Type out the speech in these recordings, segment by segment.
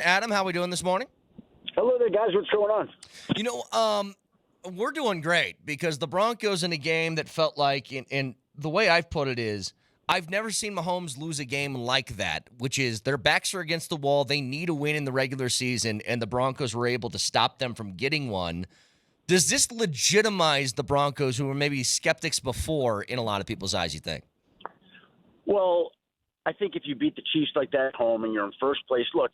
Adam, how we doing this morning? Hello there, guys. What's going on? We're doing great because the Broncos in a game that felt like, in the way I've put it is, I've never seen Mahomes lose a game like that, which is their backs are against the wall. They need a win in the regular season, and the Broncos were able to stop them from getting one. Does this legitimize the Broncos, who were maybe skeptics before in a lot of people's eyes, you think? Well, I think if you beat the Chiefs like that at home and you're in first place, look,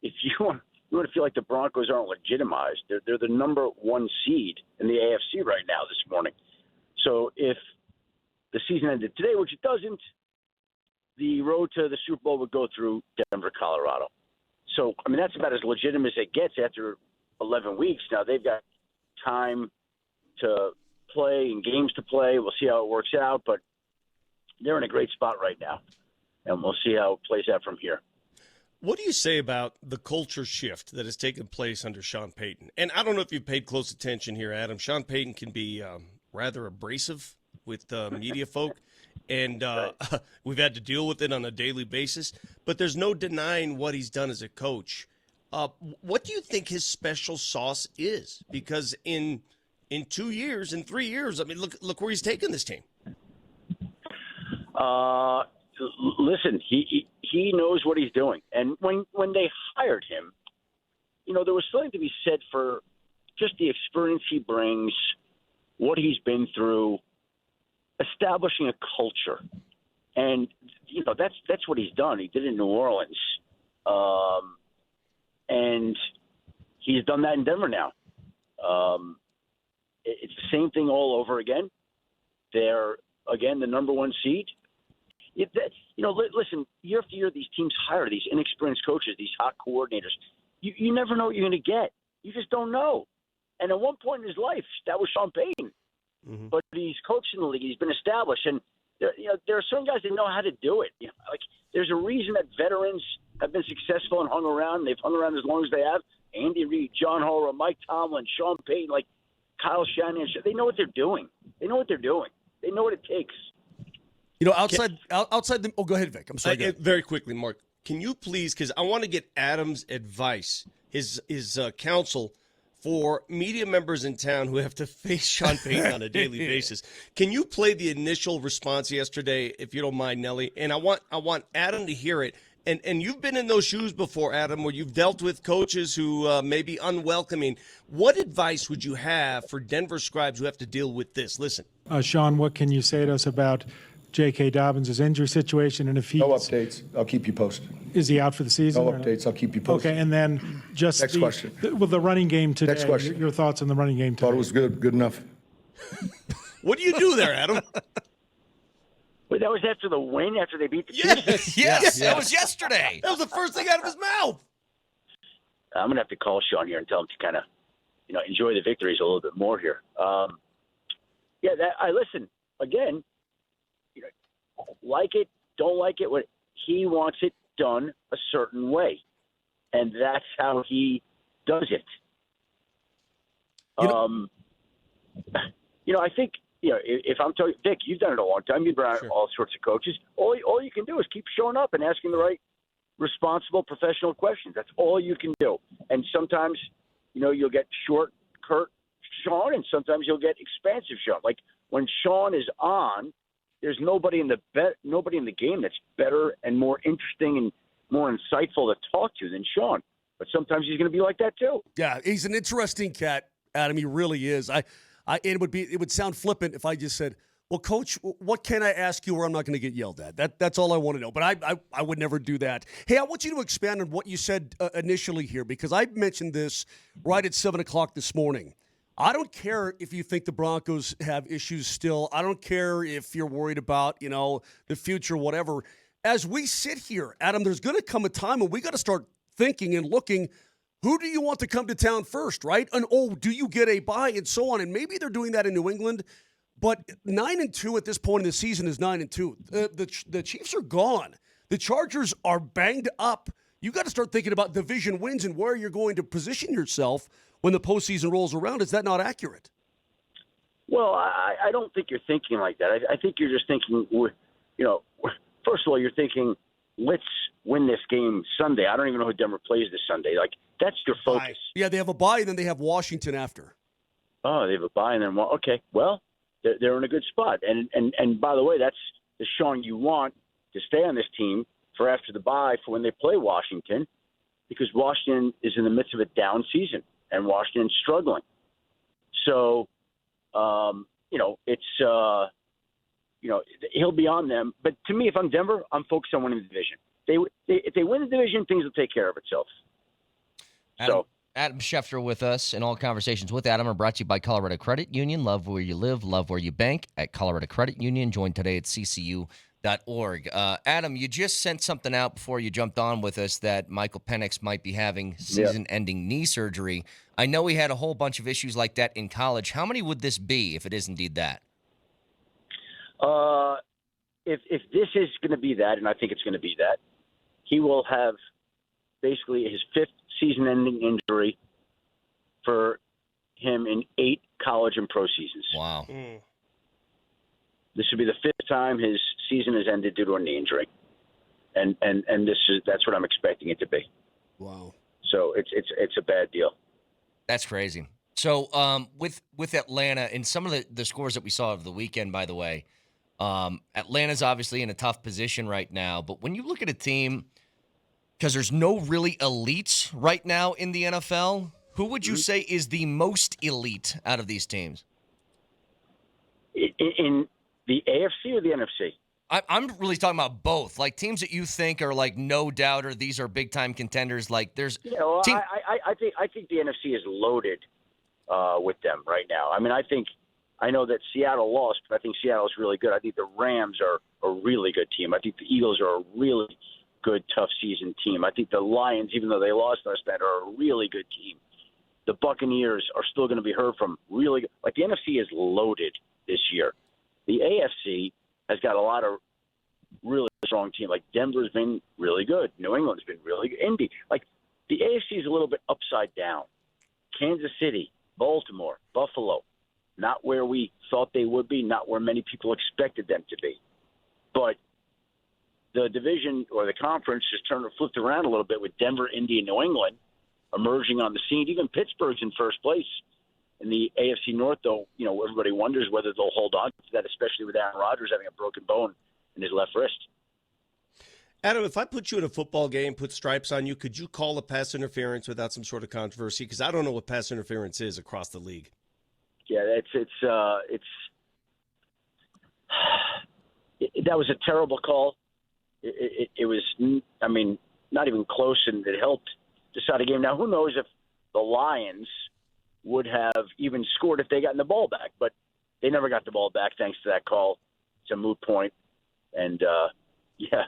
if you want to feel like the Broncos aren't legitimized, they're the number one seed in the AFC right now this morning. So if the season ended today, which it doesn't, the road to the Super Bowl would go through Denver, Colorado. So, I mean, that's about as legitimate as it gets after 11 weeks. Now, they've got time to play and games to play. We'll see how it works out, but they're in a great spot right now, and we'll see how it plays out from here. What do you say about the culture shift that has taken place under Sean Payton? And I don't know if you've paid close attention here, Adam. Sean Payton can be rather abrasive with media folk, and we've had to deal with it on a daily basis. But there's no denying what he's done as a coach. What do you think his special sauce is? Because in 2 years, in 3 years, I mean, look where he's taken this team. Listen, he knows what he's doing. And when they hired him, there was something to be said for just the experience he brings, what he's been through, establishing a culture. And, that's what he's done. He did it in New Orleans. And he's done that in Denver now. It's the same thing all over again. They're, again, the number one seed. Listen, year after year, these teams hire these inexperienced coaches, these hot coordinators. You never know what you're going to get. You just don't know. And at one point in his life, that was Sean Payton. Mm-hmm. But he's coached in the league. He's been established. And, there are certain guys that know how to do it. There's a reason that veterans have been successful and hung around. They've hung around as long as they have. Andy Reid, John Harbaugh, Mike Tomlin, Sean Payton, Kyle Shanahan. They know what they're doing. They know what it takes. Outside the – go ahead, Vic. I'm sorry. Very quickly, Mark, can you please – because I want to get Adam's advice, his counsel for media members in town who have to face Sean Payton on a daily basis. Can you play the initial response yesterday, if you don't mind, Nelly? And I want Adam to hear it. And you've been in those shoes before, Adam, where you've dealt with coaches who may be unwelcoming. What advice would you have for Denver Scribes who have to deal with this? Listen. Sean, what can you say to us about J.K. Dobbins' injury situation, and if he's... No updates. I'll keep you posted. Is he out for the season? No updates. I'll keep you posted. Okay, and then just Next question. The running game today. Next question. Your thoughts on the running game today? Thought it was good enough. What do you do there, Adam? Wait, that was after the win, after they beat the Chiefs? Yes, that was yesterday. That was the first thing out of his mouth. I'm going to have to call Sean here and tell him to kind of, enjoy the victories a little bit more here. I listen, again, like it, don't like it, he wants it done a certain way. And that's how he does it. I think, if I'm telling you, Vic, you've done it a long time. You've been around all sorts of coaches. All you can do is keep showing up and asking the right, responsible, professional questions. That's all you can do. And sometimes, you'll get short, curt Sean, and sometimes you'll get expansive Sean. Like when Sean is on, there's nobody in the game that's better and more interesting and more insightful to talk to than Sean. But sometimes he's going to be like that too. Yeah, he's an interesting cat, Adam. He really is. It would sound flippant if I just said, "Well, Coach, what can I ask you where I'm not going to get yelled at?" That's all I want to know. But I would never do that. Hey, I want you to expand on what you said initially here, because I mentioned this right at 7:00 this morning. I don't care if you think the Broncos have issues still. I don't care if you're worried about, the future, whatever. As we sit here, Adam, there's going to come a time when we got to start thinking and looking, who do you want to come to town first, right? And, do you get a bye and so on? And maybe they're doing that in New England. But 9-2 at this point in the season is 9-2. The Chiefs are gone. The Chargers are banged up. You got to start thinking about division wins and where you're going to position yourself when the postseason rolls around. Is that not accurate? Well, I don't think you're thinking like that. I think you're just thinking, first of all, you're thinking let's win this game Sunday. I don't even know who Denver plays this Sunday. Like, that's your focus. Yeah, they have a bye, and then they have Washington after. Oh, they have a bye, and then okay. Well, they're in a good spot. And by the way, that's the showing you want to stay on this team for after the bye for when they play Washington, because Washington is in the midst of a down season, and Washington's struggling. So, he'll be on them. But to me, if I'm Denver, I'm focused on winning the division. If they win the division, things will take care of itself. Adam Schefter with us, and all conversations with Adam are brought to you by Colorado Credit Union. Love where you live, love where you bank at Colorado Credit Union. Join today at ccu.org. Adam, you just sent something out before you jumped on with us that Michael Penix might be having season-ending knee surgery. I know he had a whole bunch of issues like that in college. How many would this be if it is indeed that? If this is going to be that, and I think it's going to be that, he will have basically his fifth season-ending injury for him in 8 college and pro seasons. Wow. This would be the 5th time his season has ended due to a knee injury, and that's what I'm expecting it to be. Wow. So it's a bad deal. That's crazy. So with Atlanta and some of the scores that we saw over the weekend, by the way, Atlanta's obviously in a tough position right now. But when you look at a team, because there's no really elites right now in the NFL, who would you say is the most elite out of these teams? In the AFC or the NFC? I'm really talking about both, like teams that you think are like no doubt, or these are big time contenders. Like there's, I think the NFC is loaded with them right now. I mean, I know that Seattle lost, but I think Seattle's really good. I think the Rams are a really good team. I think the Eagles are a really good, tough season team. I think the Lions, even though they lost last night, are a really good team. The Buccaneers are still going to be heard from really good. Like, the NFC is loaded this year. The AFC has got a lot of really strong teams. Like, Denver's been really good. New England's been really good. Indy. Like, the AFC is a little bit upside down. Kansas City, Baltimore, Buffalo, not where we thought they would be, not where many people expected them to be. But the division or the conference just flipped around a little bit with Denver, Indy, and New England emerging on the scene. Even Pittsburgh's in first place in the AFC North, though. Everybody wonders whether they'll hold on to that, especially with Aaron Rodgers having a broken bone in his left wrist. Adam, if I put you in a football game, put stripes on you, could you call a pass interference without some sort of controversy? Because I don't know what pass interference is across the league. Yeah, that was a terrible call. It was, I mean, not even close, and it helped decide a game. Now, who knows if the Lions would have even scored if they gotten the ball back, but they never got the ball back thanks to that call. It's a moot point, and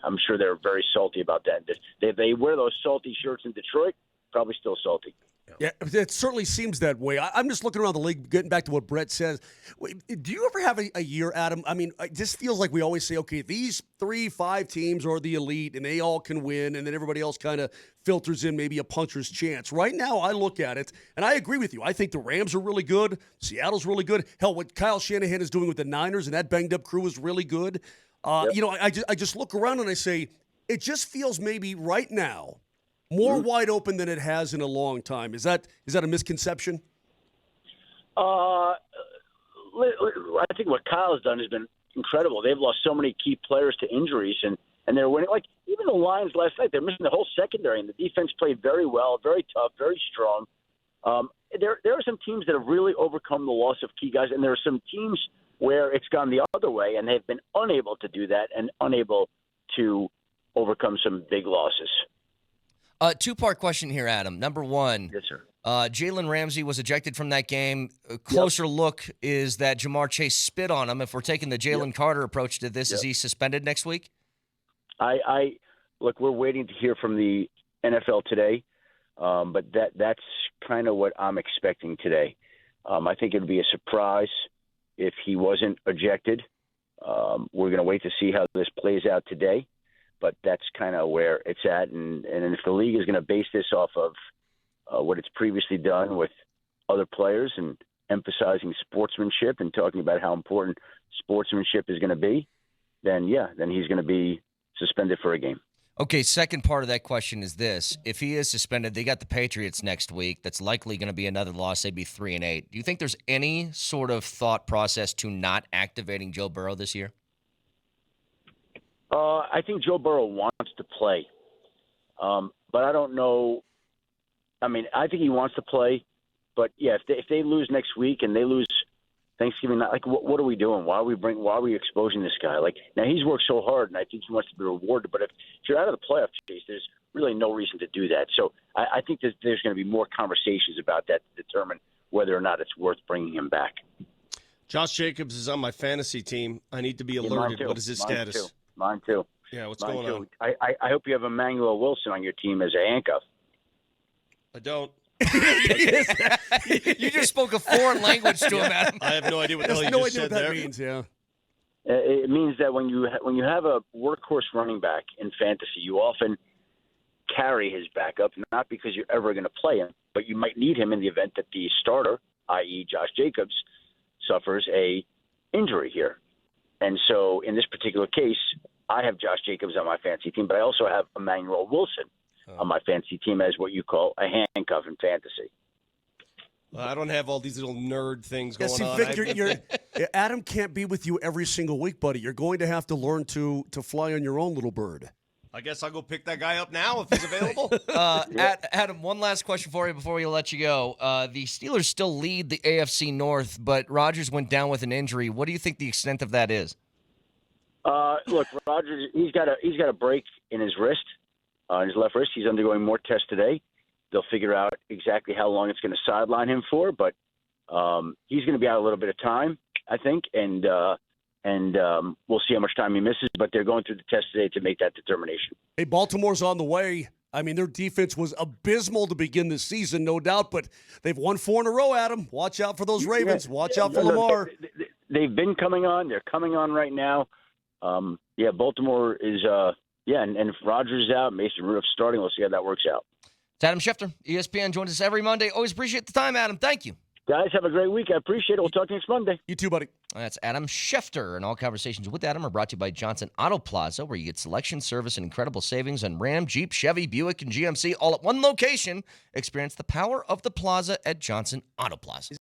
I'm sure they're very salty about that. They wear those salty shirts in Detroit, probably still salty. Yeah, it certainly seems that way. I'm just looking around the league, getting back to what Brett says. Do you ever have a year, Adam? I mean, it just feels like we always say, okay, these 3-5 teams are the elite, and they all can win, and then everybody else kind of filters in maybe a puncher's chance. Right now, I look at it, and I agree with you. I think the Rams are really good. Seattle's really good. Hell, what Kyle Shanahan is doing with the Niners and that banged-up crew is really good. I just look around and I say, it just feels maybe right now more wide open than it has in a long time. Is that a misconception? I think what Kyle's done has been incredible. They've lost so many key players to injuries, and they're winning. Like, even the Lions last night, they're missing the whole secondary, and the defense played very well, very tough, very strong. There are some teams that have really overcome the loss of key guys, and there are some teams where it's gone the other way, and they've been unable to do that and unable to overcome some big losses. Two-part question here, Adam. Number one, yes, sir. Jalen Ramsey was ejected from that game. A closer look is that Jamar Chase spit on him. If we're taking the Jalen Carter approach to this, is he suspended next week? Look, we're waiting to hear from the NFL today, but that's kind of what I'm expecting today. I think it would be a surprise if he wasn't ejected. We're going to wait to see how this plays out today. But that's kind of where it's at. And if the league is going to base this off of what it's previously done with other players and emphasizing sportsmanship and talking about how important sportsmanship is going to be, then he's going to be suspended for a game. Okay, second part of that question is this. If he is suspended, they got the Patriots next week. That's likely going to be another loss. They'd be 3-8. Do you think there's any sort of thought process to not activating Joe Burrow this year? I think Joe Burrow wants to play, but I don't know. I mean, I think he wants to play, but yeah, if they lose next week and they lose Thanksgiving night, like what are we doing? Why are we exposing this guy? Like now he's worked so hard, and I think he wants to be rewarded. But if you're out of the playoff chase, there's really no reason to do that. So I think that there's going to be more conversations about that to determine whether or not it's worth bringing him back. Josh Jacobs is on my fantasy team. I need to be alerted. What is his status? Mine too. Yeah, what's Mine going too. on? I hope you have Emmanuel Wilson on your team as a handcuff. I don't. You just spoke a foreign language to him, Adam. I have no idea what the hell you no just idea said what that there. means. Yeah. It means that when you have a workhorse running back in fantasy, you often carry his backup, not because you're ever going to play him, but you might need him in the event that the starter, i.e. Josh Jacobs, suffers a injury here. And so in this particular case, I have Josh Jacobs on my fantasy team, but I also have Emmanuel Wilson on my fantasy team as what you call a handcuff in fantasy. Well, I don't have all these little nerd things Yeah, going see, on. Vic, Adam can't be with you every single week, buddy. You're going to have to learn to fly on your own, little bird. I guess I'll go pick that guy up now if he's available. Adam, one last question for you before we let you go. The Steelers still lead the AFC North, but Rodgers went down with an injury. What do you think the extent of that is? Look, Rodgers, he's got a break in his wrist, his left wrist. He's undergoing more tests today. They'll figure out exactly how long it's going to sideline him for, but he's going to be out a little bit of time, I think, and we'll see how much time he misses. But they're going through the test today to make that determination. Hey, Baltimore's on the way. I mean, their defense was abysmal to begin the season, no doubt, but they've won 4 in a row, Adam. Watch out for those Ravens. Watch out for Lamar. They've been coming on. They're coming on right now. Baltimore is and if Rodgers is out, Mason Rudolph's starting. We'll see how that works out. It's Adam Schefter, ESPN, joins us every Monday. Always appreciate the time, Adam. Thank you. Guys, have a great week. I appreciate it. We'll talk to you next Monday. You too, buddy. That's Adam Schefter, and all conversations with Adam are brought to you by Johnson Auto Plaza, where you get selection, service, and incredible savings on Ram, Jeep, Chevy, Buick, and GMC all at one location. Experience the power of the plaza at Johnson Auto Plaza.